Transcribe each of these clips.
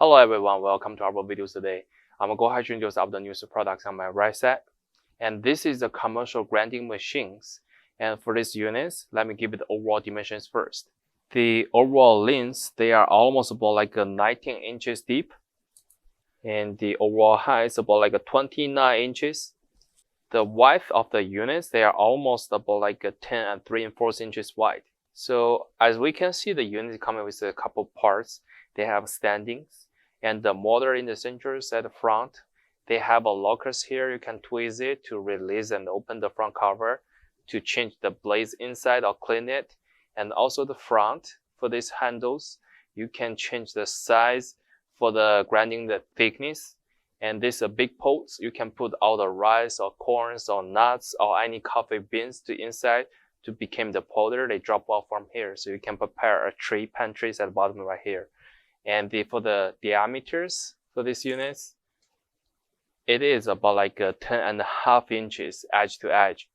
Hello everyone, welcome to our videos today. I'm going to go ahead and introduce the new products on my right side. And this is the commercial grinding machines. And for these units, let me give it the overall dimensions first. The overall lengths, they are almost about like 19 inches deep. And the overall height is about like 29 inches. The width of the units, they are almost about like 10 and 3/4 inches wide. So as we can see, the unit is coming with a couple parts. They have standings and the motor in the centers at the front. They have a lockers here. You can twist it to release and open the front cover to change the blades inside or clean it. And also the front for these handles, you can change the size for the grinding the thickness. And this big pots, you can put all the rice or corns or nuts or any coffee beans to inside to become the powder. They drop off from here, so you can prepare a tray pantries at the bottom right here. And for the diameters for these units, it is about like 10.5 inches edge to edge.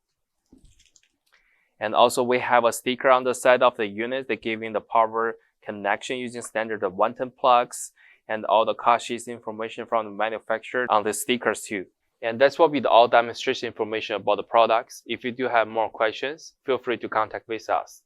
And also we have a sticker on the side of the unit that giving the power connection using standard 110 plugs and all the cost sheets information from the manufacturer on the stickers too. And that's what will be the all demonstration information about the products. If you do have more questions, feel free to contact with us.